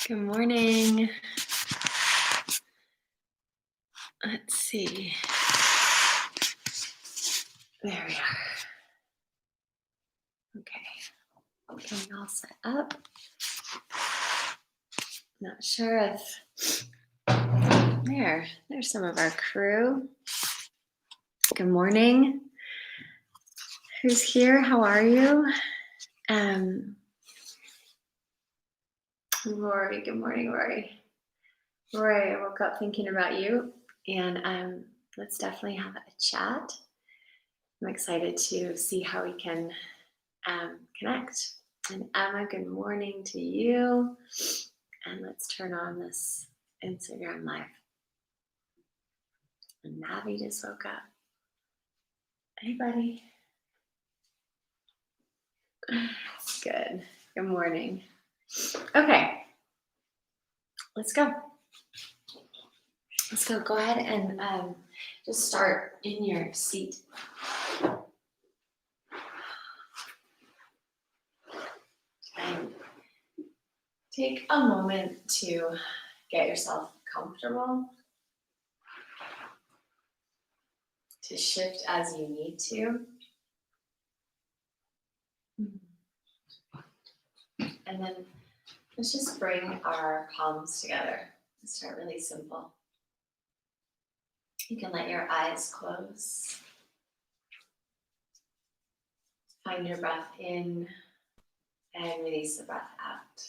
Good morning. Let's see. There we are. Okay. Getting all set up. Not sure if there's some of our crew. Good morning. Who's here? How are you? Rory. Good morning, Rory. Rory, I woke up thinking about you, and let's definitely have a chat. I'm excited to see how we can connect. And Emma, good morning to you. And let's turn on this Instagram live. And Navi just woke up. Hey, buddy. Good. Good morning. Okay. Let's go. Let's go. Go ahead and just start in your seat. And take a moment to get yourself comfortable. To shift as you need to. And then let's just bring our palms together. Let's start really simple. You can let your eyes close. Find your breath in and release the breath out.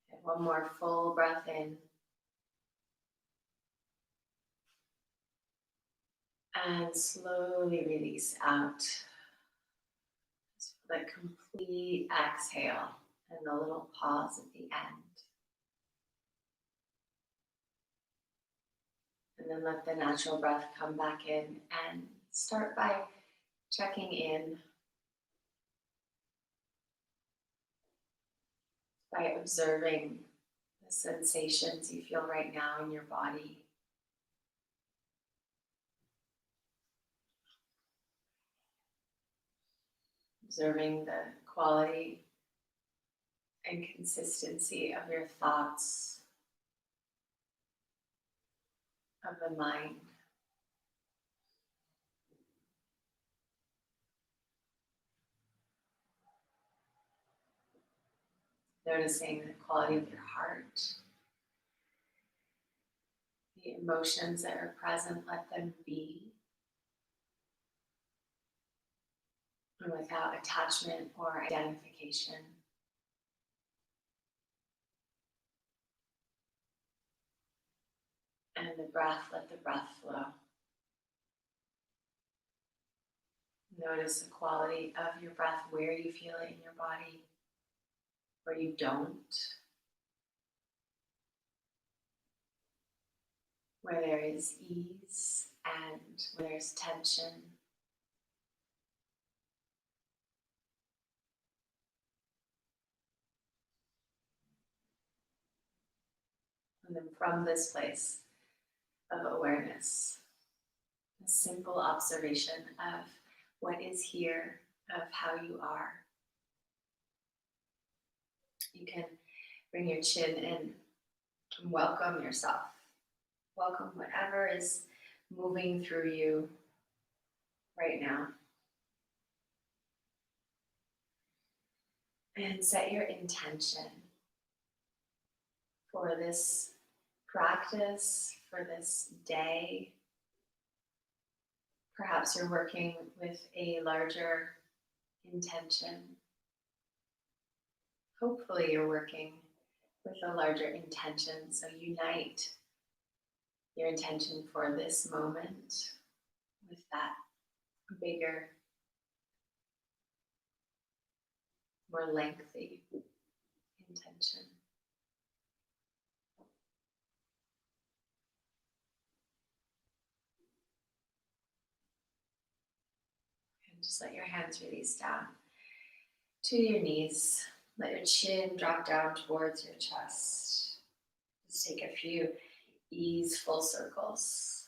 Okay, one more full breath in. And slowly release out. Just for the complete exhale and a little pause at the end. And then let the natural breath come back in and start by checking in, by observing the sensations you feel right now in your body. Observing the quality and consistency of your thoughts, of the mind. Noticing the quality of your heart, the emotions that are present, let them be. And without attachment or identification. And the breath, let the breath flow. Notice the quality of your breath, where you feel it in your body, where you don't, where there is ease and where there's tension. And then from this place of awareness, a simple observation of what is here, of how you are. You can bring your chin in and welcome yourself. Welcome whatever is moving through you right now. And set your intention for this practice, for this day. Perhaps you're working with a larger intention. Hopefully you're working with a larger intention. So unite your intention for this moment with that bigger, more lengthy intention. And just let your hands release down to your knees. Let your chin drop down towards your chest. Just take a few easeful circles.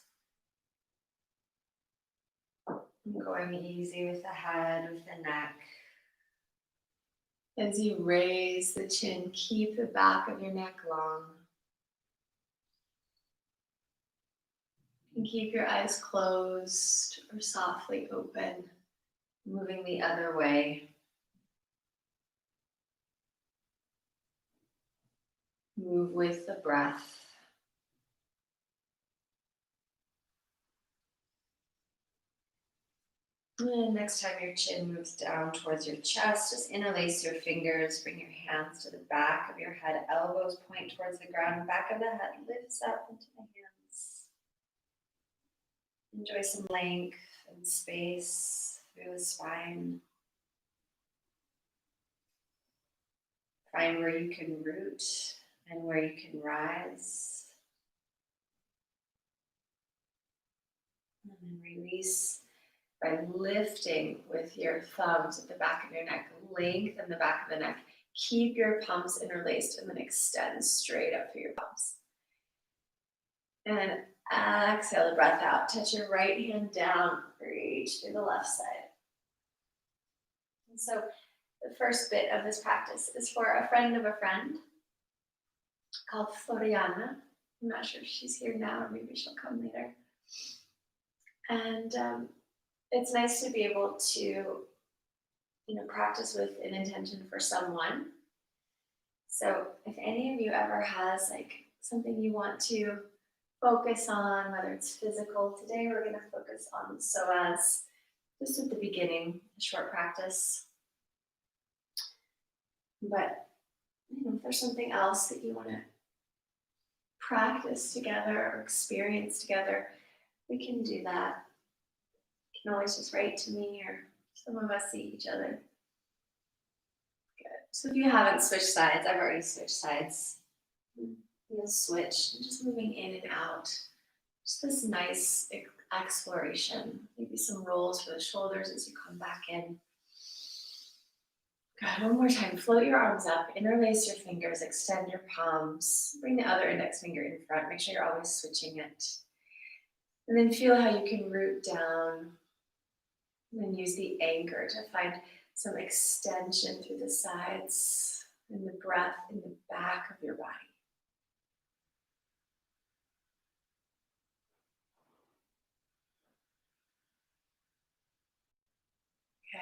And going easy with the head, with the neck. As you raise the chin, keep the back of your neck long. And keep your eyes closed or softly open, moving the other way. Move with the breath. And next time your chin moves down towards your chest, just interlace your fingers, bring your hands to the back of your head, elbows point towards the ground, back of the head lifts up into the hands. Enjoy some length and space through the spine. Find where you can root and where you can rise. And then release by lifting with your thumbs at the back of your neck. Lengthen the back of the neck. Keep your palms interlaced and then extend straight up through your palms. And exhale the breath out. Touch your right hand down. Reach through the left side. And so the first bit of this practice is for a friend of a friend called Floriana. I'm not sure if she's here now or maybe she'll come later. And it's nice to be able to, practice with an intention for someone. So if any of you ever has like something you want to focus on, whether it's physical, today we're going to focus on psoas, just at the beginning, a short practice. But if there's something else that you want to practice together or experience together, we can do that. You can always just write to me or some of us see each other. Good. So if you haven't switched sides, I've already switched sides. You'll switch, just moving in and out. Just this nice exploration. Maybe some rolls for the shoulders as you come back in. Good. One more time. Float your arms up, interlace your fingers, extend your palms. Bring the other index finger in front. Make sure you're always switching it. And then feel how you can root down. And then use the anchor to find some extension through the sides and the breath in the back of your body.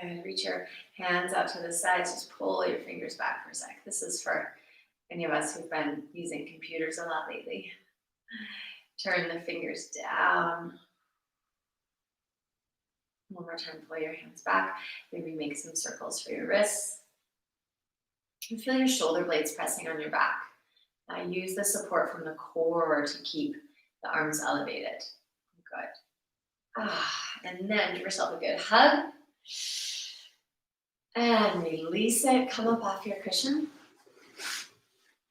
Good. Reach your hands out to the sides. Just pull your fingers back for a sec. This is for any of us who've been using computers a lot lately. Turn the fingers down. One more time, pull your hands back. Maybe make some circles for your wrists. And feel your shoulder blades pressing on your back. Use the support from the core to keep the arms elevated. Good. And then give yourself a good hug. And release it. Come up off your cushion.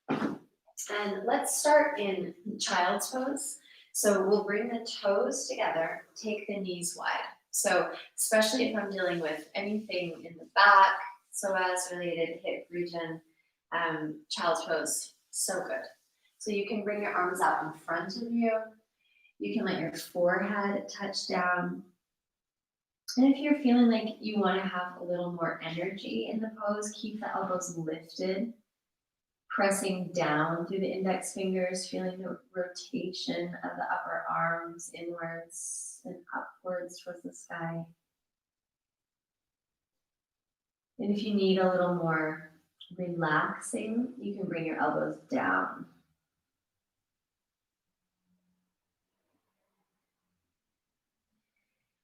And let's start in child's pose. So we'll bring the toes together, take the knees wide. So especially if I'm dealing with anything in the back, psoas related, hip region, child's pose, so good. So you can bring your arms out in front of you. You can let your forehead touch down. And if you're feeling like you want to have a little more energy in the pose, keep the elbows lifted, pressing down through the index fingers, feeling the rotation of the upper arms inwards and upwards towards the sky. And if you need a little more relaxing, you can bring your elbows down.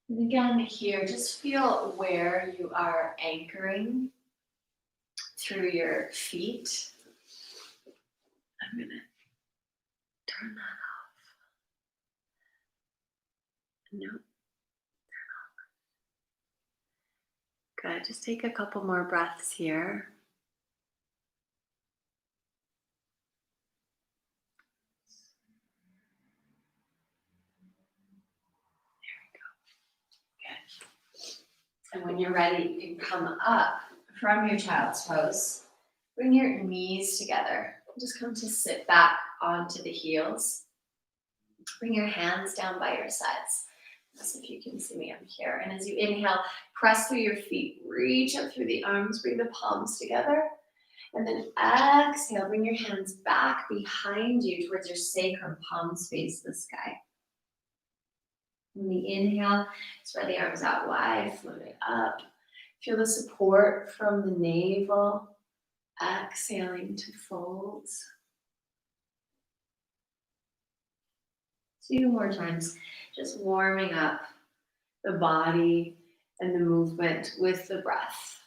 And again, here, just feel where you are anchoring through your feet. I'm going to turn that off. No. Good. Just take a couple more breaths here. And when you're ready, you can come up from your child's pose. Bring your knees together. Just come to sit back onto the heels. Bring your hands down by your sides. Let's see if you can see me. I'm here. And as you inhale, press through your feet, reach up through the arms, bring the palms together. And then exhale, bring your hands back behind you towards your sacrum, palms face the sky. On the inhale, spread the arms out wide, float it up. Feel the support from the navel. Exhaling to fold. 2 more times, just warming up the body and the movement with the breath.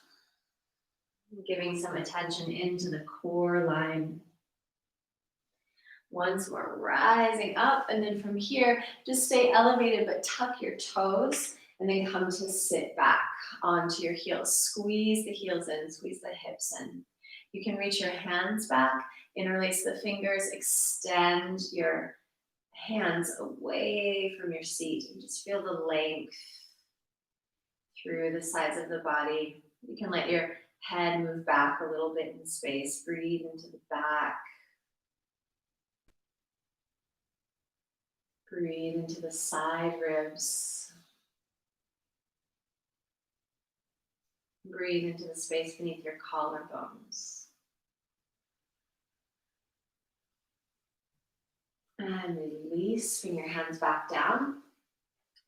Giving some attention into the core line. Once more, rising up, and then from here, just stay elevated, but tuck your toes, and then come to sit back onto your heels. Squeeze the heels in, squeeze the hips in. You can reach your hands back, interlace the fingers, extend your hands away from your seat, and just feel the length through the sides of the body. You can let your head move back a little bit in space. Breathe into the back. Breathe into the side ribs. Breathe into the space beneath your collarbones. And release, bring your hands back down.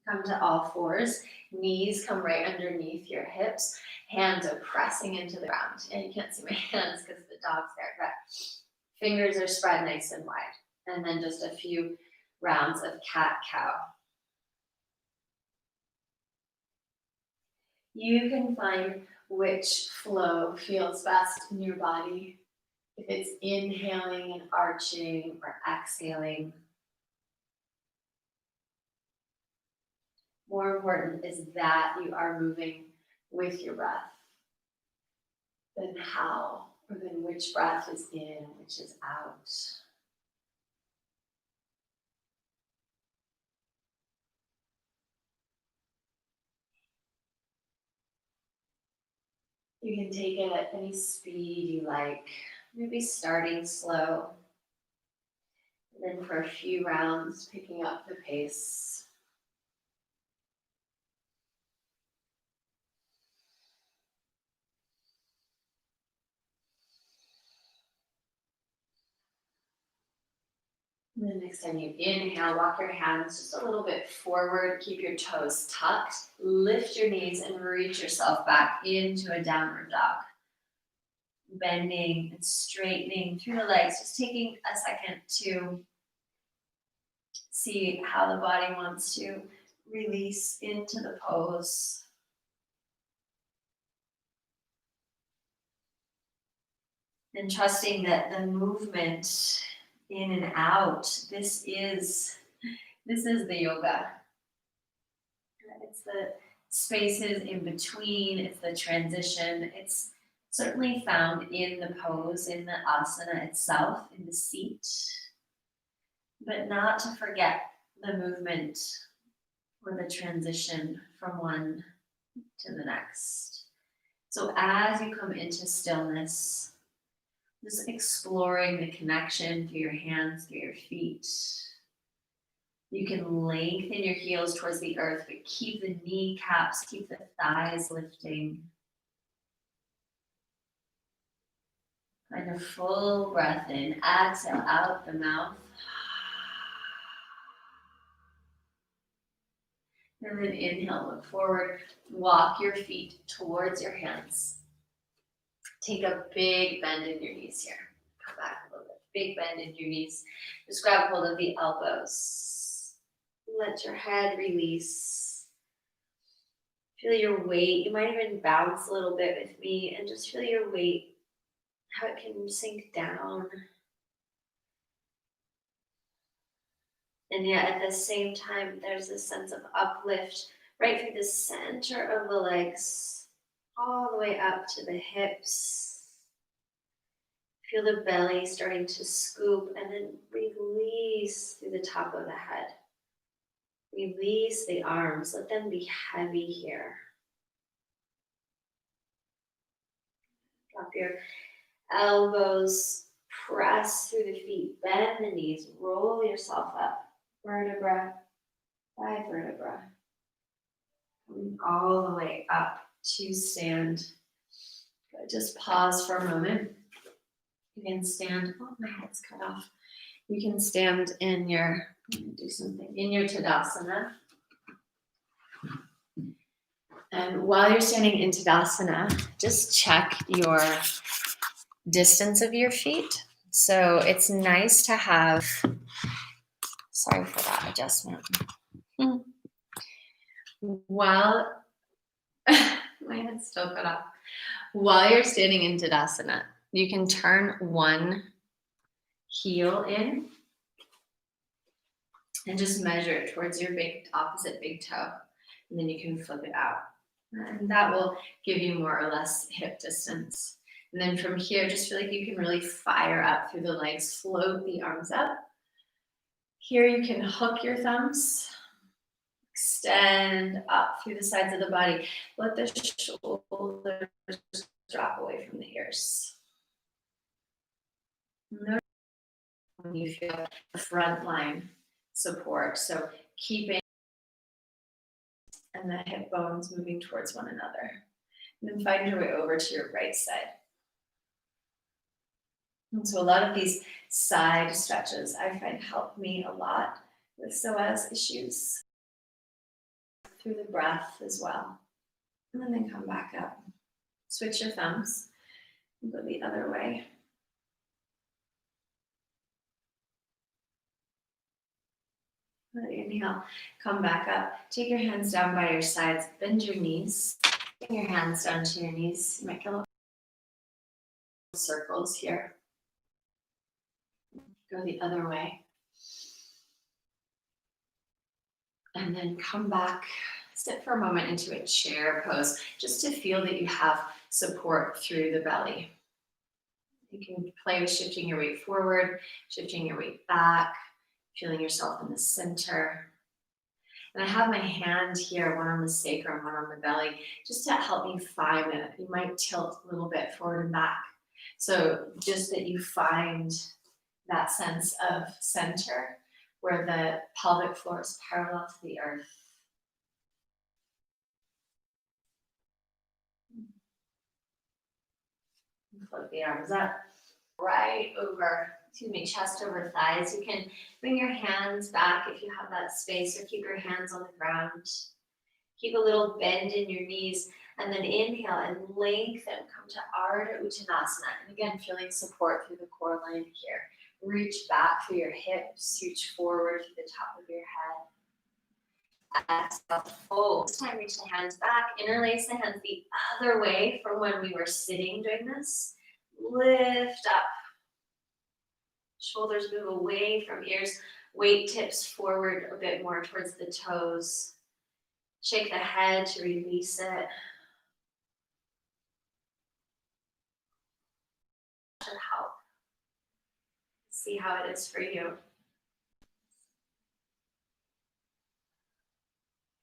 Come to all fours. Knees come right underneath your hips. Hands are pressing into the ground. And you can't see my hands because the dog's there, but fingers are spread nice and wide. And then just a few rounds of cat-cow. You can find which flow feels best in your body. If it's inhaling and arching or exhaling. More important is that you are moving with your breath than how or than which breath is in, which is out. You can take it at any speed you like, maybe starting slow. And then for a few rounds, picking up the pace. And then next time you inhale, walk your hands just a little bit forward. Keep your toes tucked. Lift your knees and reach yourself back into a downward dog. Bending and straightening through the legs. Just taking a second to see how the body wants to release into the pose. And trusting that the movement in and out, this is the yoga. It's the spaces in between, it's the transition. It's certainly found in the pose, in the asana itself, in the seat. But not to forget the movement or the transition from one to the next. So as you come into stillness, just exploring the connection through your hands, through your feet. You can lengthen your heels towards the earth, but keep the kneecaps, keep the thighs lifting. Find a full breath in. Exhale out the mouth. And then inhale, look forward. Walk your feet towards your hands. Take a big bend in your knees here. Come back a little bit. Big bend in your knees. Just grab hold of the elbows. Let your head release. Feel your weight. You might even bounce a little bit with me and just feel your weight, how it can sink down. And yet at the same time, there's this sense of uplift right through the center of the legs, all the way up to the hips. Feel the belly starting to scoop and then release through the top of the head. Release the arms, let them be heavy here. Drop your elbows, press through the feet, bend the knees, roll yourself up, vertebra by vertebra. Coming all the way up to stand. Good. Just pause for a moment. You can stand, oh, my head's cut off. You can stand in your, do something, in your Tadasana. And while you're standing in Tadasana, just check your distance of your feet. So it's nice to have, sorry for that adjustment. While, my head's still cut off. While you're standing in Tadasana, you can turn one heel in and just measure it towards your opposite big toe. And then you can flip it out. And that will give you more or less hip distance. And then from here, just feel like you can really fire up through the legs, float the arms up. Here you can hook your thumbs, extend up through the sides of the body. Let the shoulders drop away from the ears. Notice when you feel the front line support. So keeping and the hip bones moving towards one another. And then find your way over to your right side. And so a lot of these side stretches I find help me a lot with psoas issues through the breath as well. And then come back up. Switch your thumbs and go the other way. Inhale, come back up. Take your hands down by your sides. Bend your knees. Bring your hands down to your knees. You might get little circles here. Go the other way. And then come back. Sit for a moment into a chair pose, just to feel that you have support through the belly. You can play with shifting your weight forward, shifting your weight back, feeling yourself in the center. And I have my hand here, one on the sacrum, one on the belly, just to help me find it. You might tilt a little bit forward and back. So just that you find that sense of center where the pelvic floor is parallel to the earth. Float the arms up, right over, chest over thighs. You can bring your hands back if you have that space, or keep your hands on the ground. Keep a little bend in your knees, and then inhale and lengthen. Come to Ardha Uttanasana. And again, feeling support through the core line here. Reach back through your hips, reach forward to the top of your head. Exhale, fold. This time, reach the hands back. Interlace the hands the other way from when we were sitting doing this. Lift up. Shoulders move away from ears. Weight tips forward a bit more towards the toes. Shake the head to release it. Should help. See how it is for you.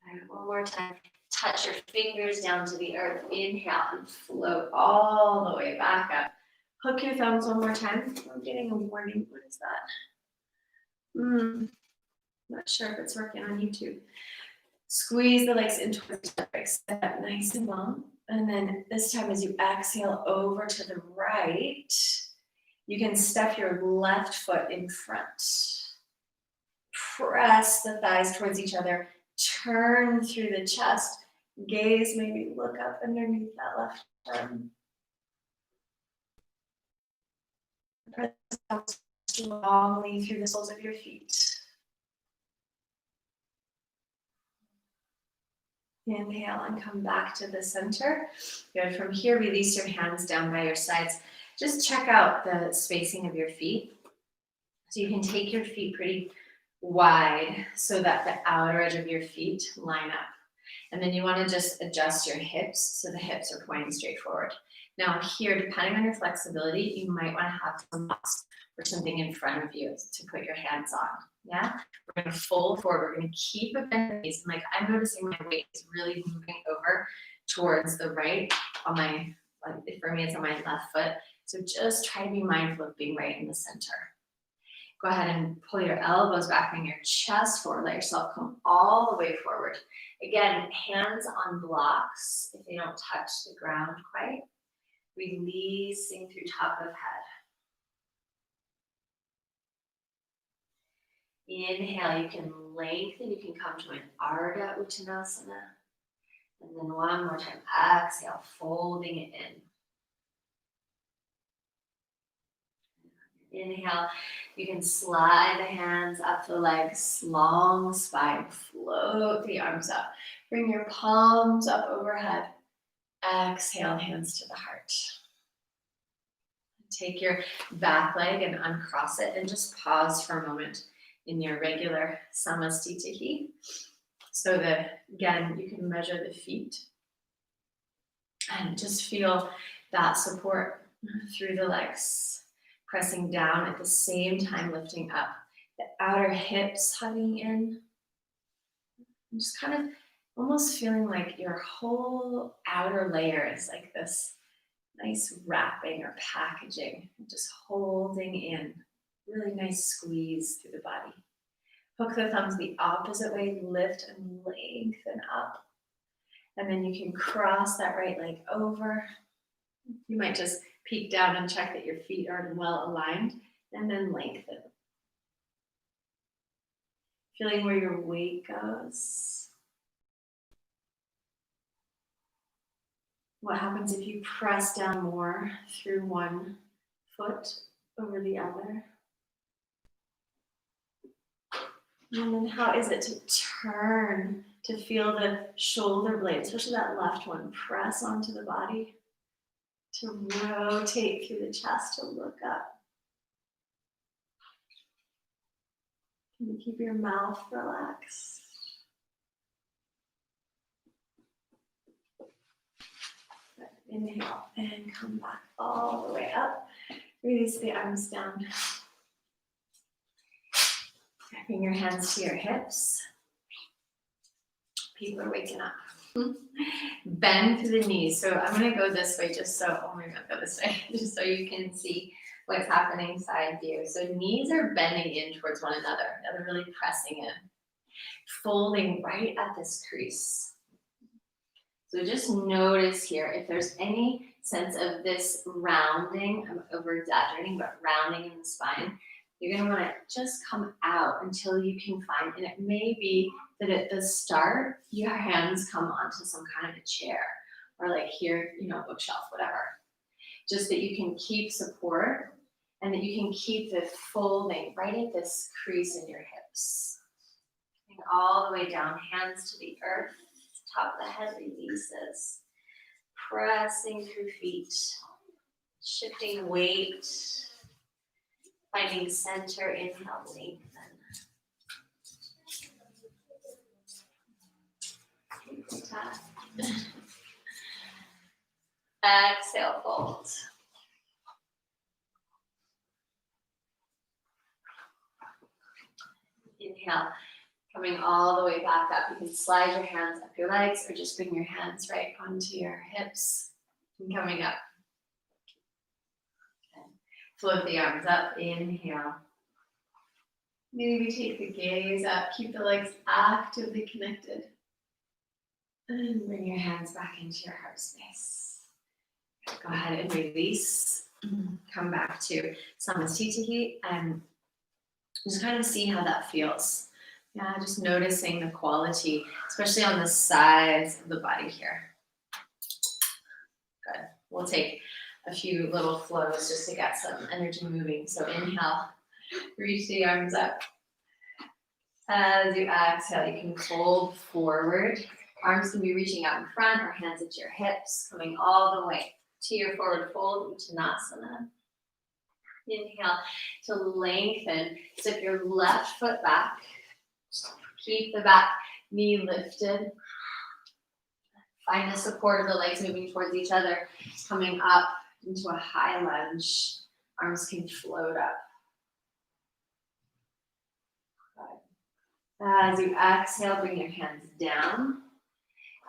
All right, one more time. Touch your fingers down to the earth. Inhale and float all the way back up. Hook your thumbs one more time. I'm getting a warning. What is that? Not sure if it's working on YouTube. Squeeze the legs into each other. Extend up nice and long. And then this time, as you exhale over to the right, you can step your left foot in front. Press the thighs towards each other. Turn through the chest. Gaze, maybe look up underneath that left arm. Press out strongly through the soles of your feet. Inhale and come back to the center. Good. From here, release your hands down by your sides. Just check out the spacing of your feet. So you can take your feet pretty wide so that the outer edge of your feet line up. And then you want to just adjust your hips so the hips are pointing straight forward. Now here, depending on your flexibility, you might want to have some blocks or something in front of you to put your hands on. Yeah, we're going to fold forward. We're going to keep a bend knees. And like I'm noticing my weight is really moving over towards the right on my, for me, it's on my left foot. So just try to be mindful of being right in the center. Go ahead and pull your elbows back, bring your chest forward, let yourself come all the way forward. Again, hands on blocks if they don't touch the ground quite. Releasing through top of head. Inhale, you can lengthen, you can come to an Ardha Uttanasana. And then one more time, exhale, folding it in. Inhale, you can slide the hands up the legs, long spine, float the arms up. Bring your palms up overhead. Exhale, hands to the heart. Take your back leg and uncross it and just pause for a moment in your regular Samastitihi. So that, again, you can measure the feet and just feel that support through the legs, pressing down at the same time, lifting up. The outer hips hugging in. And just kind of almost feeling like your whole outer layer is like this nice wrapping or packaging, just holding in. Really nice squeeze through the body. Hook the thumbs the opposite way, lift and lengthen up. And then you can cross that right leg over. You might just peek down and check that your feet are well aligned, and then lengthen. Feeling where your weight goes. What happens if you press down more through one foot over the other? And then how is it to turn, to feel the shoulder blade, especially that left one, press onto the body, to rotate through the chest, to look up. Can you keep your mouth relaxed? Inhale and come back all the way up. Release the arms down. Bring your hands to your hips. People are waking up. Bend through the knees. So I'm going to go this way just so, oh my God, go this way, just so you can see what's happening side view. So knees are bending in towards one another. Now they're really pressing in. Folding right at this crease. So just notice here if there's any sense of this rounding, I'm over exaggerating, but rounding in the spine, you're going to want to just come out until you can find, and it may be that at the start, your hands come onto some kind of a chair or like here, bookshelf, whatever. Just that you can keep support and that you can keep the folding right at this crease in your hips. And all the way down, hands to the earth, top of the head releases. Pressing through feet, shifting weight. Finding center, inhale, lengthen. Exhale, fold. Inhale, coming all the way back up. You can slide your hands up your legs or just bring your hands right onto your hips and coming up. Float the arms up, inhale. Maybe take the gaze up, keep the legs actively connected. And bring your hands back into your heart space. Go ahead and release. Come back to Samastitihi and just kind of see how that feels. Yeah, just noticing the quality, especially on the sides of the body here. Good. We'll take a few little flows just to get some energy moving. So inhale, reach the arms up. As you exhale, you can fold forward. Arms can be reaching out in front or hands at your hips, coming all the way to your forward fold, Uttanasana. Inhale to lengthen. Step your left foot back. Keep the back knee lifted. Find the support of the legs moving towards each other, coming up into a high lunge. Arms can float up. Good. As you exhale, bring your hands down.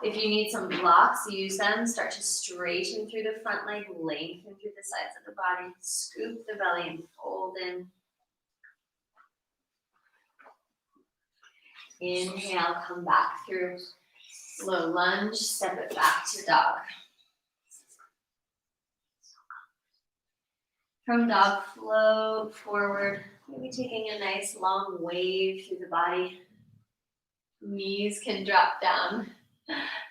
If you need some blocks, use them. Start to straighten through the front leg, lengthen through the sides of the body. Scoop the belly and fold in. Inhale, come back through low lunge, step it back to dog. From dog, float forward, maybe taking a nice long wave through the body. Knees can drop down,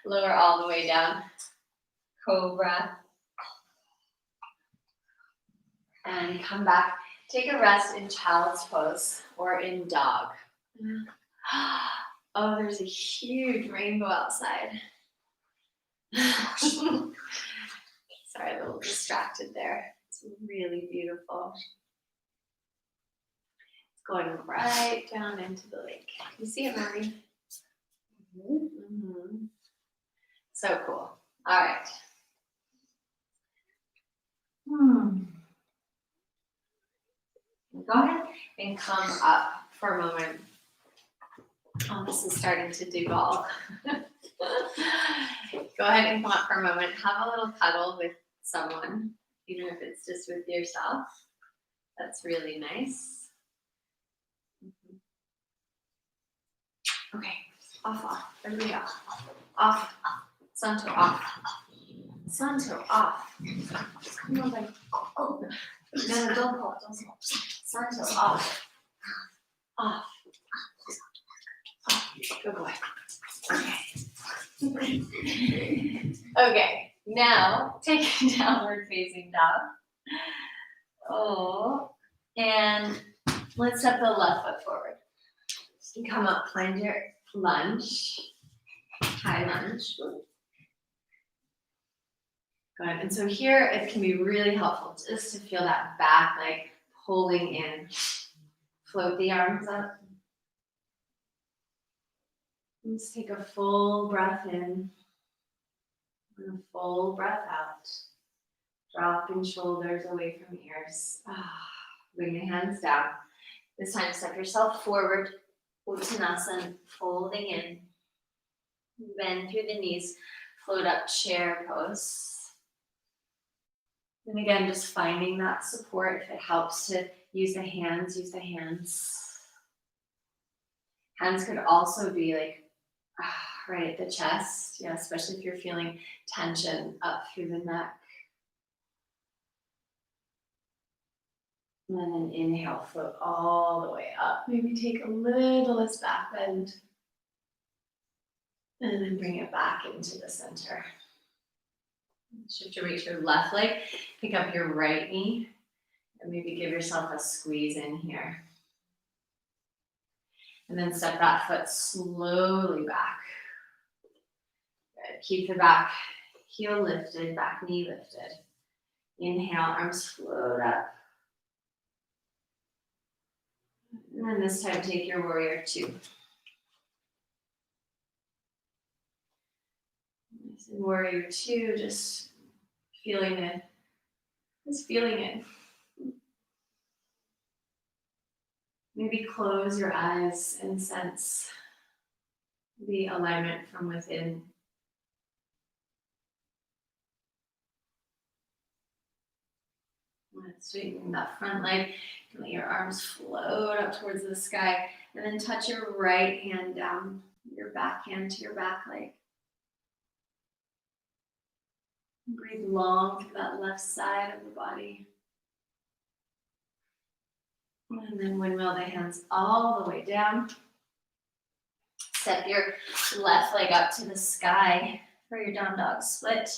lower all the way down. Cobra. And come back. Take a rest in child's pose or in dog. Oh, there's a huge rainbow outside. Sorry, a little distracted there. It's really beautiful. It's going right down into the lake. Can you see it, Marie? Mm-hmm. So cool. All right. Go ahead and come up for a moment. Oh, this is starting to devolve. Go ahead and come up for a moment. Have a little cuddle with someone, even if it's just with yourself. That's really nice. Okay, off. Everybody off. Off. Santo off. Santo off. Come on, buddy. Oh. No, don't pull. Santo off. Off. Good boy. Okay. Okay, now take a downward facing dog. Oh, and let's step the left foot forward. You come up, plunger, lunge, high lunge. Good. And so here it can be really helpful just to feel that back leg pulling in. Float the arms up. And just take a full breath in and a full breath out. Dropping shoulders away from ears. Bring the hands down. This time step yourself forward. Uttanasana, folding in. Bend through the knees. Float up, chair pose. And again, just finding that support. If it helps to use the hands, use the hands. Hands could also be like right at the chest, yeah, especially if you're feeling tension up through the neck. And then inhale, float all the way up. Maybe take a littlest back bend. And then bring it back into the center. Shift your weight to your left leg. Pick up your right knee. And maybe give yourself a squeeze in here. And then step that foot slowly back. Good. Keep the back heel lifted, back knee lifted. Inhale, arms float up. And then this time take your warrior two. Warrior two, just feeling it. Just feeling it. Maybe close your eyes and sense the alignment from within. Straighten that front leg. Let your arms float up towards the sky. And then touch your right hand down, your back hand to your back leg. Breathe long through that left side of the body. And then windmill the hands all the way down. Step your left leg up to the sky for your down dog split.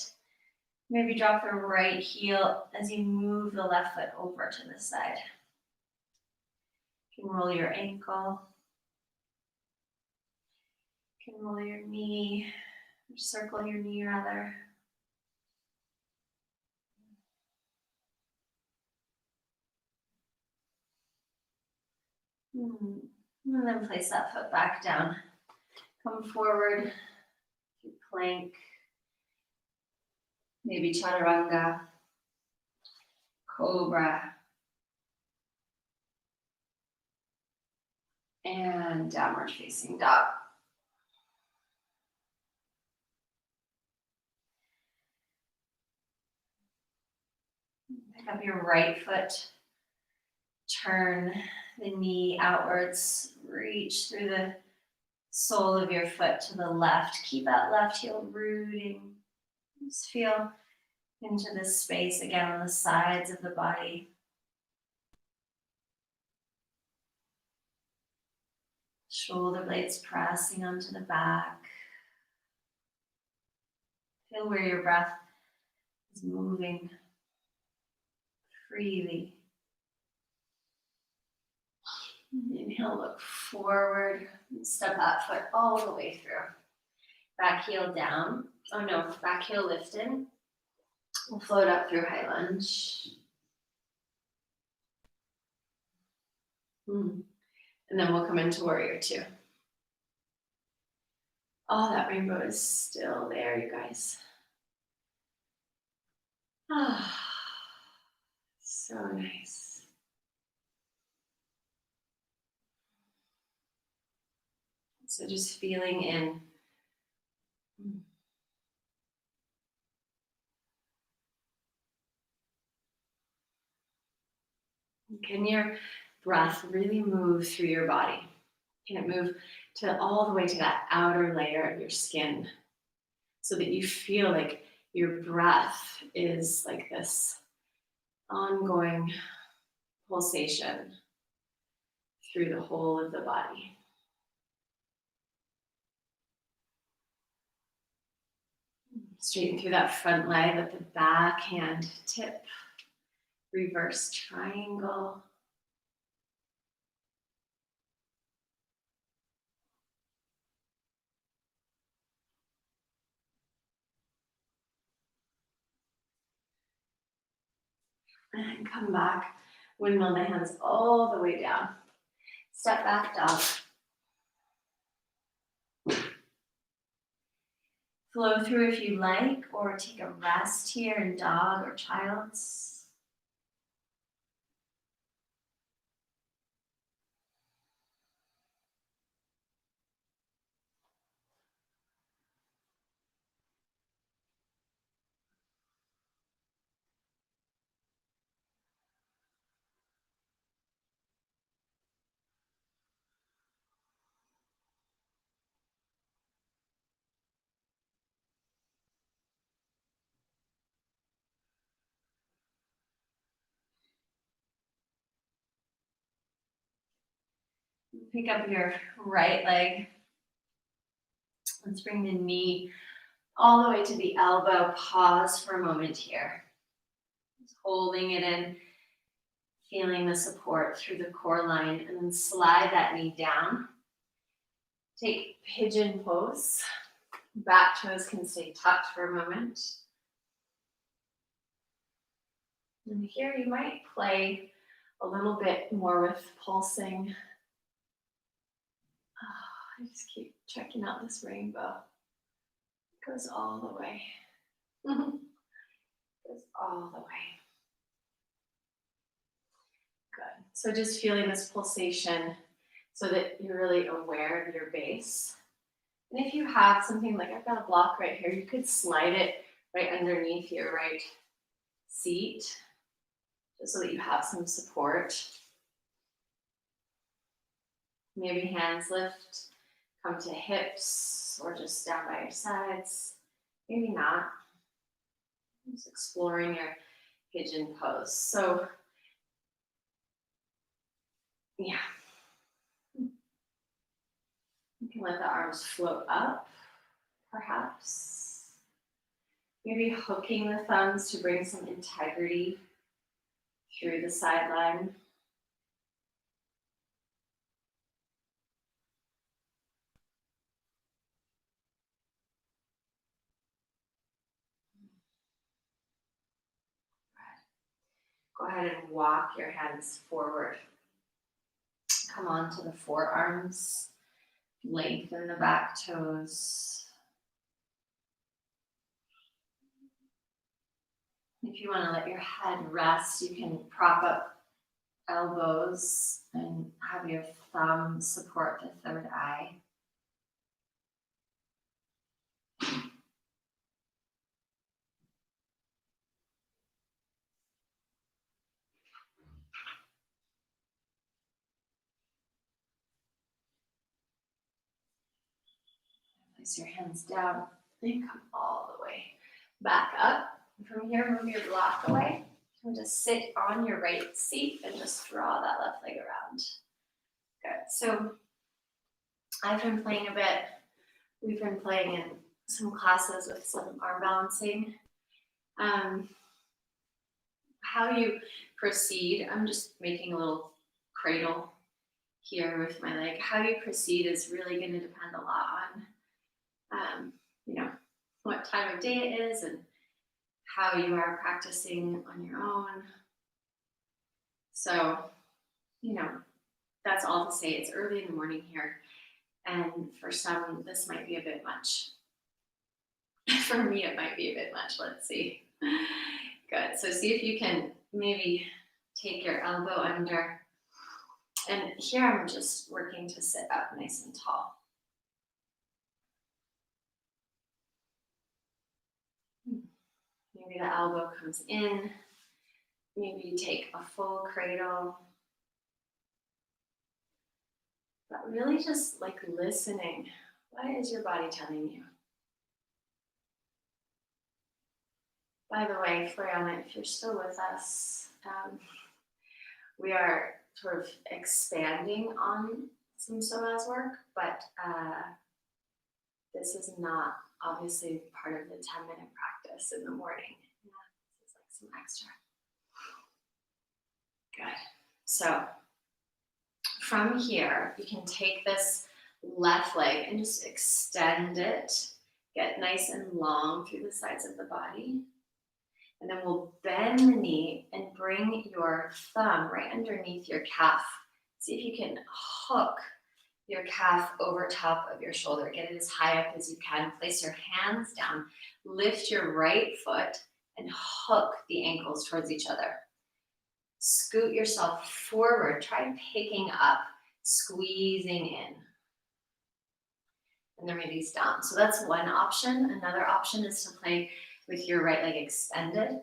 Maybe drop your right heel as you move the left foot over to the side. You can roll your ankle. You can roll your knee, or circle your knee rather. And then place that foot back down. Come forward, plank, maybe chaturanga, cobra, and downward facing dog. Pick up your right foot, turn the knee outwards, reach through the sole of your foot to the left. Keep that left heel rooting. Just feel into this space again on the sides of the body. Shoulder blades pressing onto the back. Feel where your breath is moving freely. Inhale, look forward, and step that foot all the way through. Back heel down. Oh no, back heel lifted. We'll float up through high lunge. And then we'll come into warrior two. Oh, that rainbow is still there, you guys. Ah, so nice. So just feeling in. Can your breath really move through your body? Can it move to all the way to that outer layer of your skin so that you feel like your breath is like this ongoing pulsation through the whole of the body? Straighten through that front leg, let the back hand tip, reverse triangle. And come back, windmill the hands all the way down. Step back dog. Flow through if you like, or take a rest here in dog or child's. Pick up your right leg. Let's bring the knee all the way to the elbow. Pause for a moment here. Just holding it in, feeling the support through the core line, and then slide that knee down. Take pigeon pose. Back toes can stay tucked for a moment. And here you might play a little bit more with pulsing. I just keep checking out this rainbow. It goes all the way. Goes all the way. Good. So just feeling this pulsation so that you're really aware of your base. And if you have something like I've got a block right here, you could slide it right underneath your right seat, just so that you have some support. Maybe hands lift, come to hips, or just down by your sides. Maybe not. Just exploring your pigeon pose. So, yeah. You can let the arms float up, perhaps. Maybe hooking the thumbs to bring some integrity through the sideline. Go ahead and walk your hands forward. Come on to the forearms. Lengthen the back toes. If you want to let your head rest, you can prop up elbows and have your thumb support the third eye. Place your hands down and come all the way back up. And from here, move your block away and just sit on your right seat and just draw that left leg around. Good. So I've been playing a bit. We've been playing in some classes with some arm balancing. How you proceed, I'm just making a little cradle here with my leg. How you proceed is really going to depend a lot on, what time of day it is and how you are practicing on your own. So, that's all to say. It's early in the morning here. And for some, this might be a bit much. For me, it might be a bit much. Let's see. Good. So see if you can maybe take your elbow under. And here I'm just working to sit up nice and tall. Maybe the elbow comes in. Maybe you take a full cradle. But really just like listening. What is your body telling you? By the way, Floriana, if you're still with us, we are sort of expanding on some psoas work, but this is not obviously part of the 10-minute practice in the morning. Yeah, this is like some extra. Good. So from here, you can take this left leg and just extend it, get nice and long through the sides of the body. And then we'll bend the knee and bring your thumb right underneath your calf. See if you can hook your calf over top of your shoulder. Get it as high up as you can. Place your hands down. Lift your right foot and hook the ankles towards each other. Scoot yourself forward. Try picking up, squeezing in. And then release down. So that's one option. Another option is to play with your right leg extended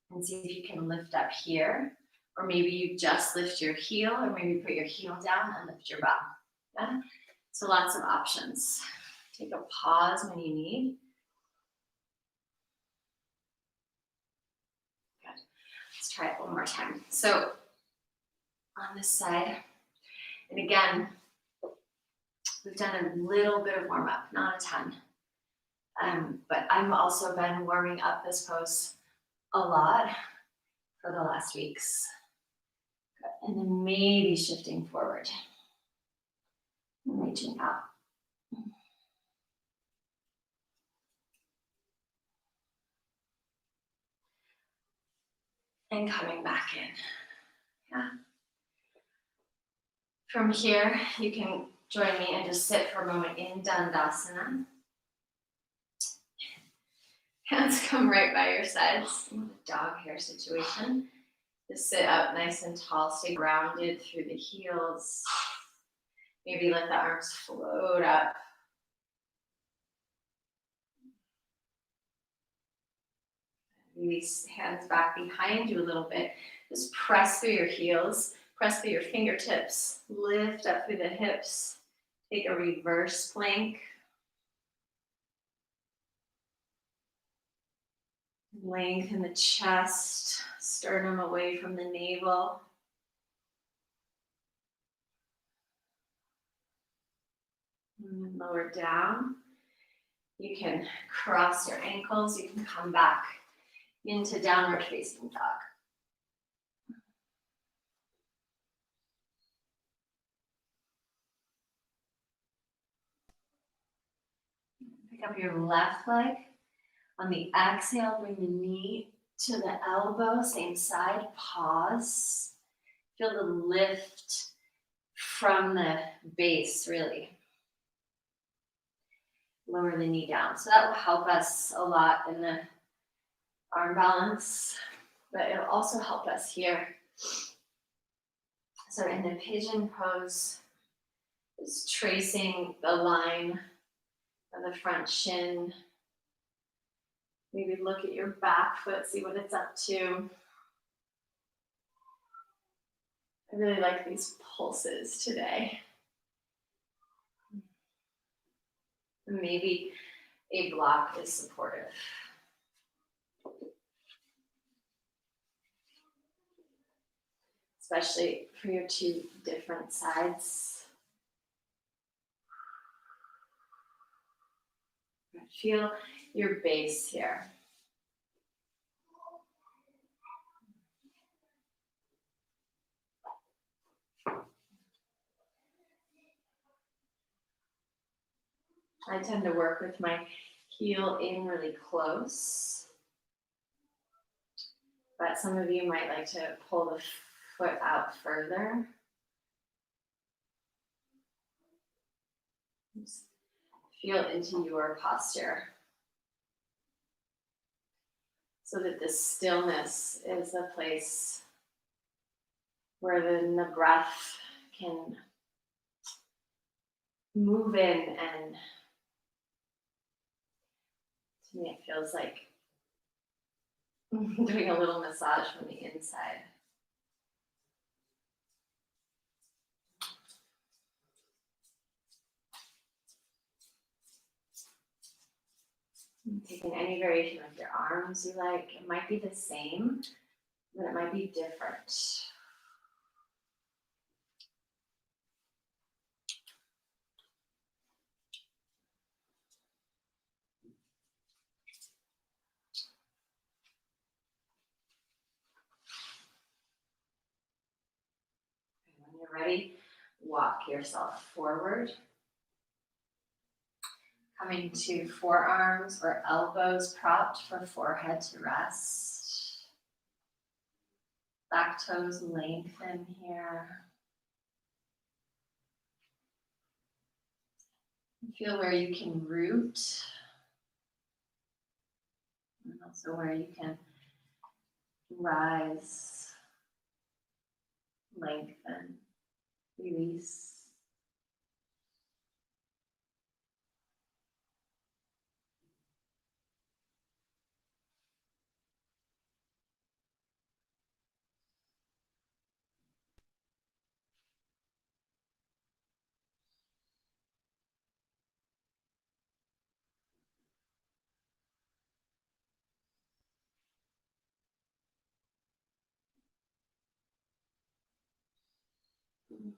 and see if you can lift up here. Or maybe you just lift your heel, or maybe put your heel down and lift your bum. Yeah? So lots of options. Take a pause when you need. Good. Let's try it one more time. So on this side, and again, we've done a little bit of warm up, not a ton. But I've also been warming up this pose a lot for the last weeks. Good. And then maybe shifting forward. And reaching out. And coming back in. Yeah. From here, you can join me and just sit for a moment in Dandasana. Hands come right by your sides. Dog hair situation. Just sit up nice and tall. Stay grounded through the heels. Maybe let the arms float up. Release hands back behind you a little bit. Just press through your heels. Press through your fingertips. Lift up through the hips. Take a reverse plank. Lengthen the chest, sternum away from the navel. And then lower down. You can cross your ankles. You can come back into downward facing dog. Pick up your left leg. On the exhale, bring the knee to the elbow, same side, pause. Feel the lift from the base, really. Lower the knee down. So that will help us a lot in the arm balance, but it'll also help us here. So in the pigeon pose, just tracing the line of the front shin. Maybe look at your back foot, see what it's up to. I really like these pulses today. And maybe a block is supportive. Especially for your two different sides. Feel your base here. I tend to work with my heel in really close, but some of you might like to pull the foot out further. Just feel into your posture so that the stillness is a place where the breath can move in, and to me it feels like doing a little massage from the inside. Taking any variation with your arms you like. It might be the same, but it might be different. When you're ready, walk yourself forward. Coming to forearms or elbows propped for forehead to rest. Back toes lengthen here. Feel where you can root, and also where you can rise, lengthen, release.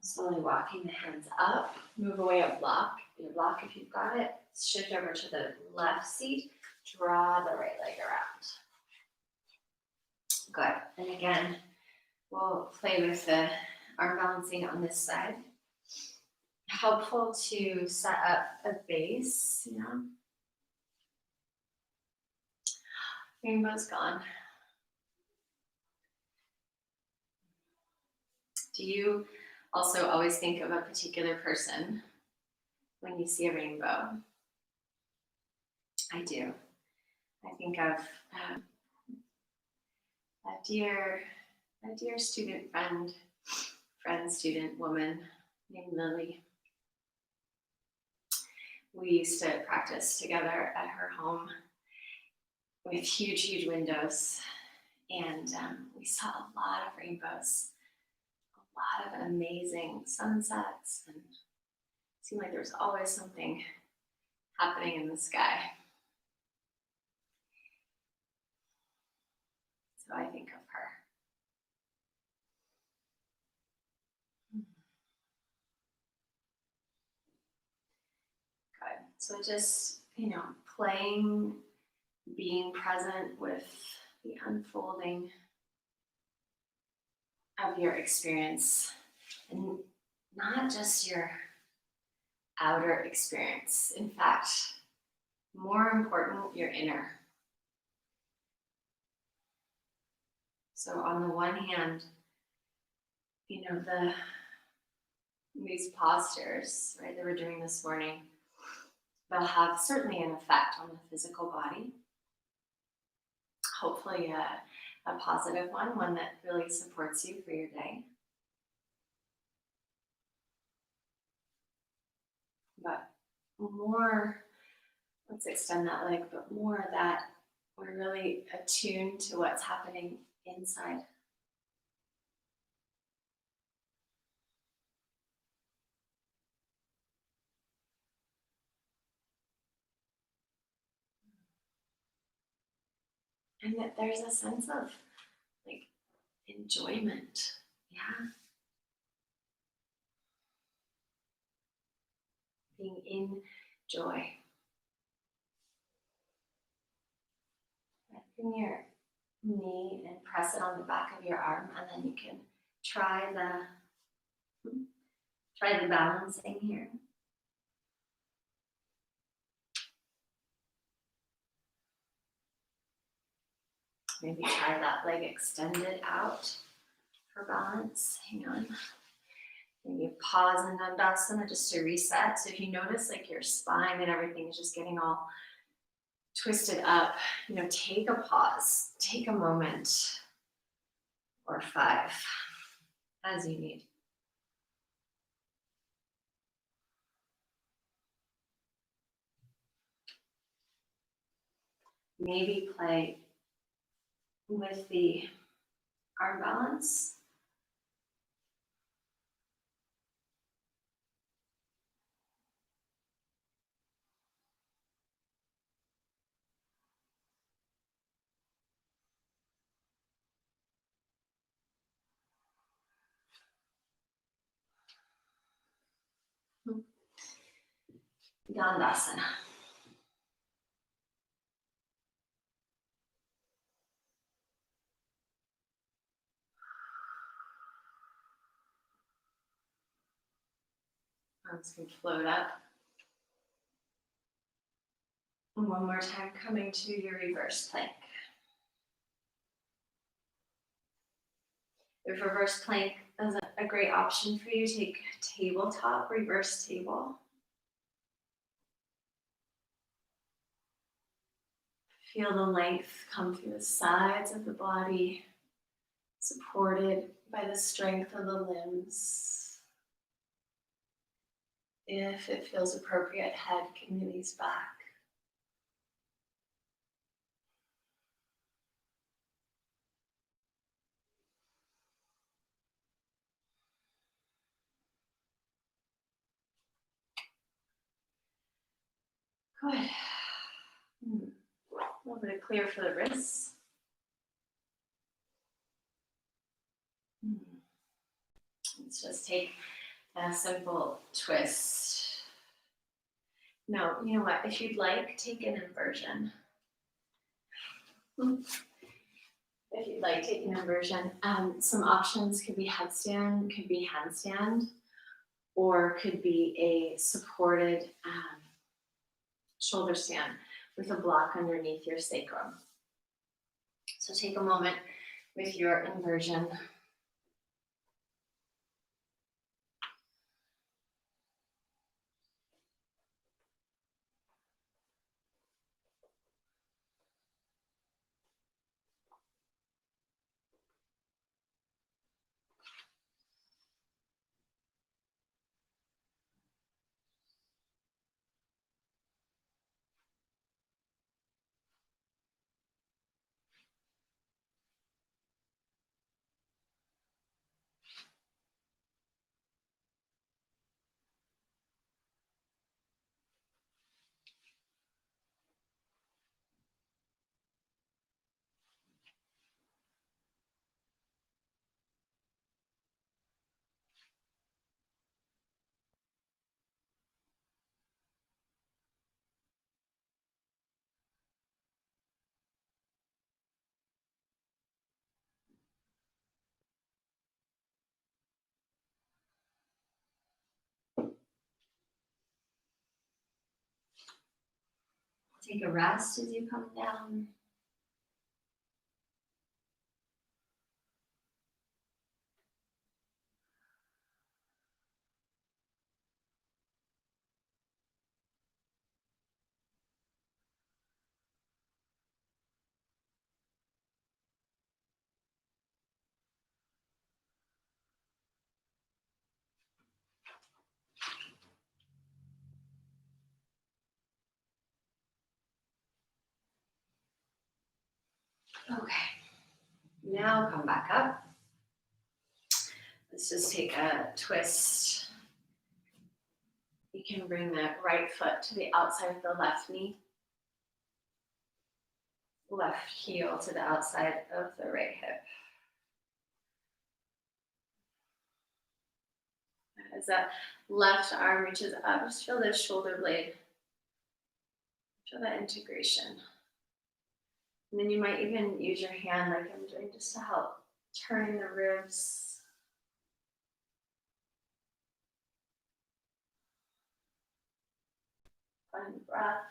Slowly walking the hands up, move away a block. Your block, if you've got it, shift over to the left seat, draw the right leg around. Good. And again, we'll play with the arm balancing on this side. Helpful to set up a base, Rainbow's gone. Do you also always think of a particular person when you see a rainbow? I do. I think of a dear student student woman named Lily. We used to practice together at her home with huge windows, and we saw a lot of rainbows, a lot of amazing sunsets, and it seemed like there was always something happening in the sky. So I think of her. Good. So just, playing, being present with the unfolding of your experience, and not just your outer experience. In fact, more important, your inner. So on the one hand, these postures, right, that we're doing this morning, they'll have certainly an effect on the physical body. Hopefully a positive one that really supports you for your day. But more, let's extend that leg, but more that we're really attuned to what's happening inside. And that there's a sense of like enjoyment. Yeah. Being in joy. Bring your knee and press it on the back of your arm, and then you can try the balancing here. Maybe try that leg extended out for balance. Hang on. Maybe pause in Dandasana just to reset. So if you notice like your spine and everything is just getting all twisted up, take a pause, take a moment or 5 as you need. Maybe play with the arm balance. Dandasana. Arms can float up. And one more time, coming to your reverse plank. If reverse plank is a great option for you, take tabletop, reverse table. Feel the length come through the sides of the body, supported by the strength of the limbs. If it feels appropriate, head can release back. Good. A little bit of clear for the wrists. Let's just take a simple twist. No, you know what? If you'd like, take an inversion. If you'd like, take an inversion. Some options could be headstand, could be handstand, or could be a supported shoulder stand with a block underneath your sacrum. So take a moment with your inversion. Take a rest as you come down. Okay, now come back up. Let's just take a twist. You can bring the right foot to the outside of the left knee. left heel to the outside of the right hip. As that left arm reaches up, just feel the shoulder blade. Feel that integration. And then you might even use your hand like I'm doing just to help turn the ribs. Find breath.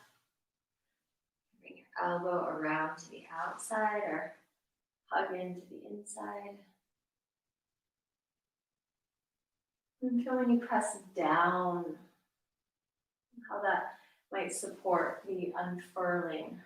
Bring your elbow around to the outside or hug into the inside. And feel when you press down, how that might support the unfurling.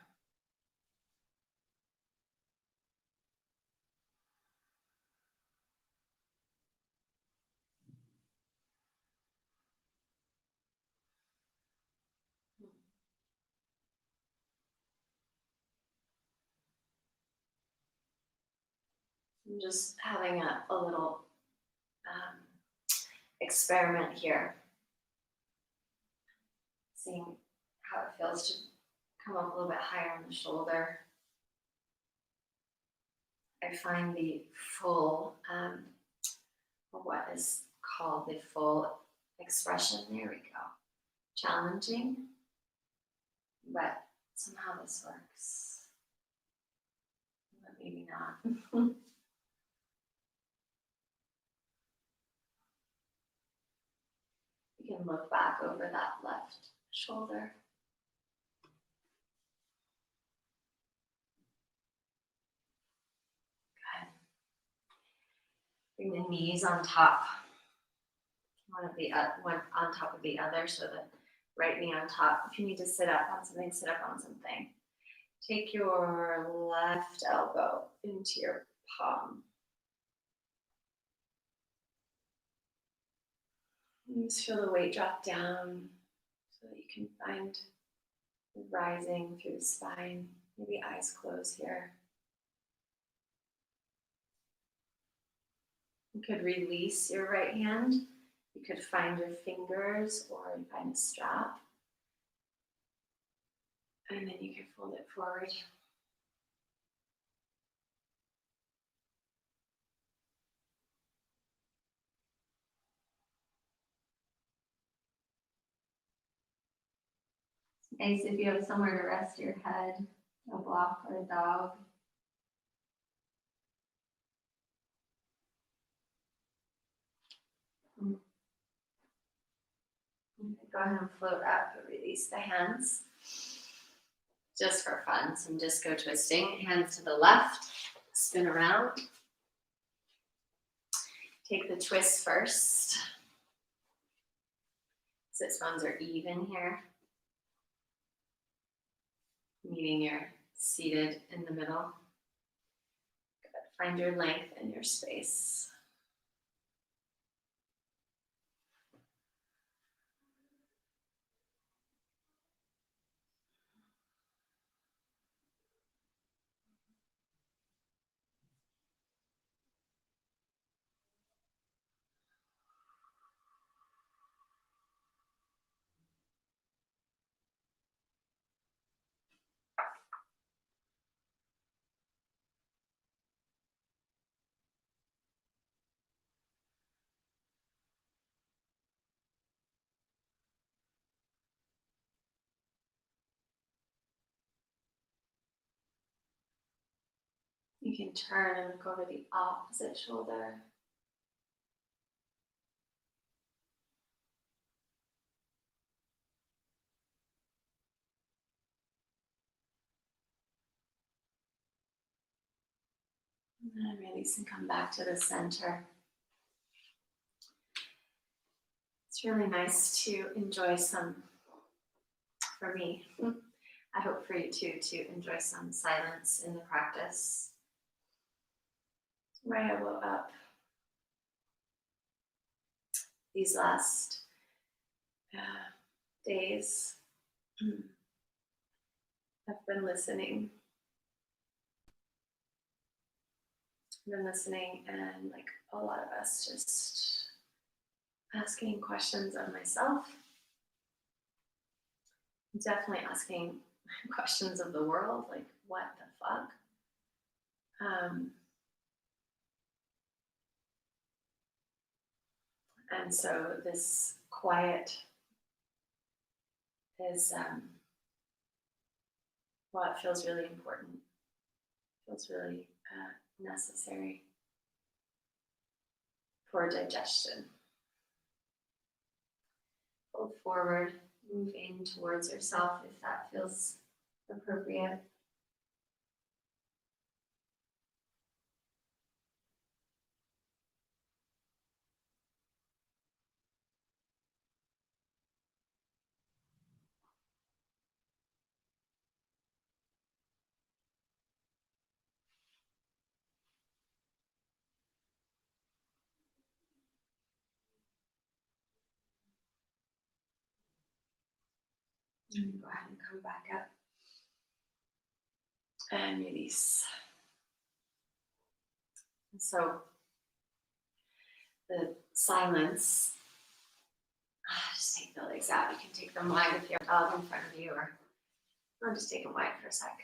I'm just having a little um, experiment here, seeing how it feels to come up a little bit higher on the shoulder. I find the full, what is called the full expression, there we go, challenging, but somehow this works, but maybe not. You can look back over that left shoulder. Good. Bring the knees on top, one on top of the other, so the right knee on top. If you need to sit up on something, sit up on something. Take your left elbow into your palm. And just feel the weight drop down so that you can find rising through the spine. Maybe eyes closed here. You could release your right hand. You could find your fingers or find a strap. And then you can fold it forward. Nice if you have somewhere to rest your head, a block or a dog. Go ahead and float up and release the hands. Just for fun, some disco twisting. Hands to the left, spin around. Take the twist first. Sit bones are even here. Meaning you're seated in the middle. Good. Find your length and your space. You can turn and look over the opposite shoulder. And then release and come back to the center. It's really nice to enjoy some, for me, I hope for you too, to enjoy some silence in the practice. Right elbow up. These last days, I've been listening. And like a lot of us, just asking questions of myself. Definitely asking questions of the world, like what the fuck? And so this quiet is what feels really important, feels really necessary for digestion. Fold forward, move in towards yourself if that feels appropriate. And go ahead and come back up and release. And so the silence, just take the legs out. You can take them wide if you have a dog in front of you, or I'll just take them wide for a sec.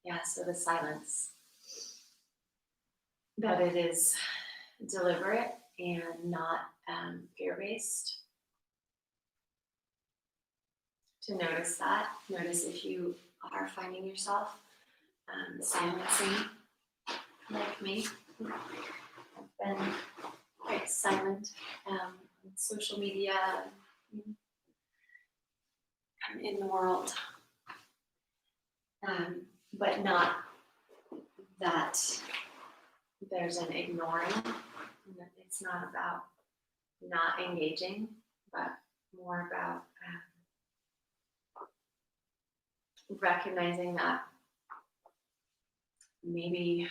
Yeah, so the silence, that it is deliberate and not fear-based. To notice that. Notice if you are finding yourself silencing, like me. I've been quite silent on social media and in the world, but not that there's an ignoring. It's not about not engaging, but more about recognizing that maybe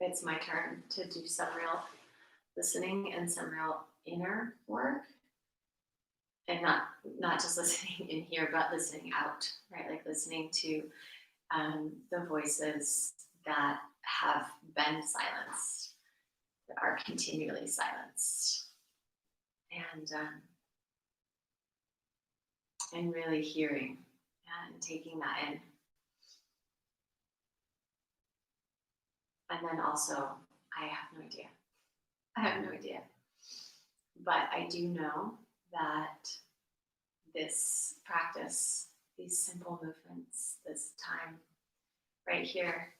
it's my turn to do some real listening and some real inner work, and not just listening in here, but listening out, right? Like listening to the voices that have been silenced, that are continually silenced, and really hearing and taking that in. And then also, I have no idea. But I do know that this practice, these simple movements, this time right here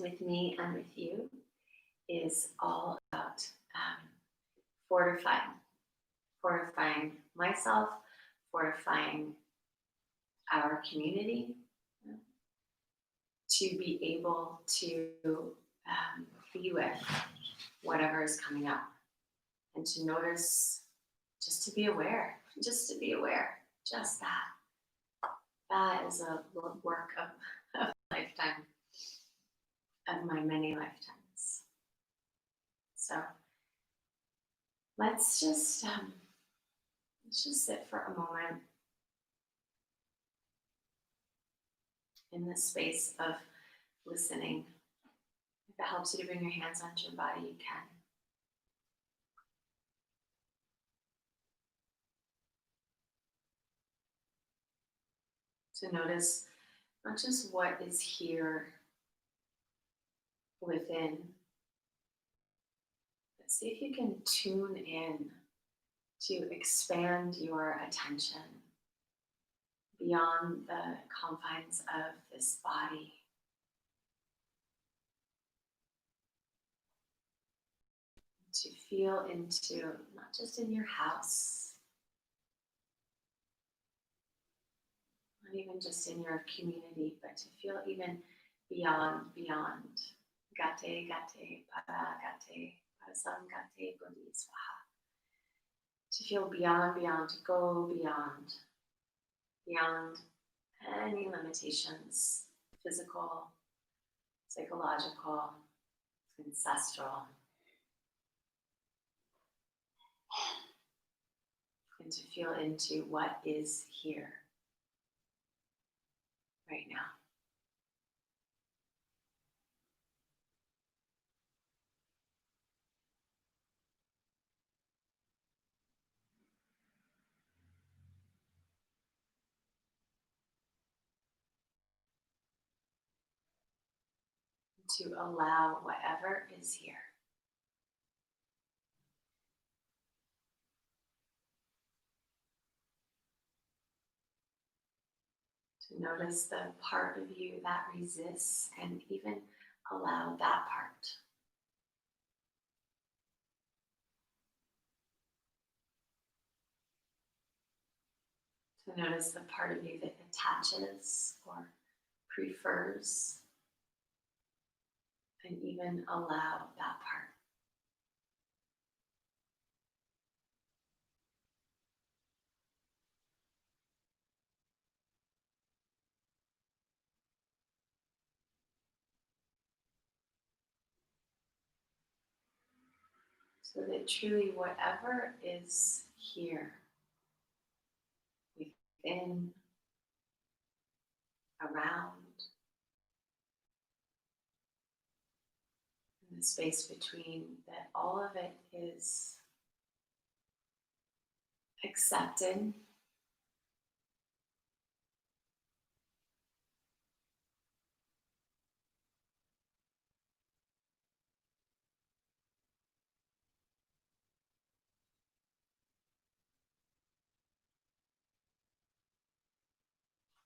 with me and with you is all about fortifying myself, fortifying our community, to be able to be with whatever is coming up, and to notice, just to be aware, just that. That is a work of a lifetime, of my many lifetimes. So let's just sit for a moment in this space of listening. If it helps you to bring your hands onto your body, you can. To notice not just what is here within, but see if you can tune in to expand your attention beyond the confines of this body. To feel into, not just in your house, not even just in your community, but to feel even beyond. Gate, gate, para, gate, parasam, gate, bodhi, swaha. To feel beyond, to go beyond any limitations, physical, psychological, ancestral. And to feel into what is here right now. to allow whatever is here. To notice the part of you that resists and even allow that part. To notice the part of you that attaches or prefers and even allow that part. So that truly whatever is here, within, around, in the space between, that all of it is accepted.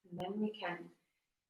And then we can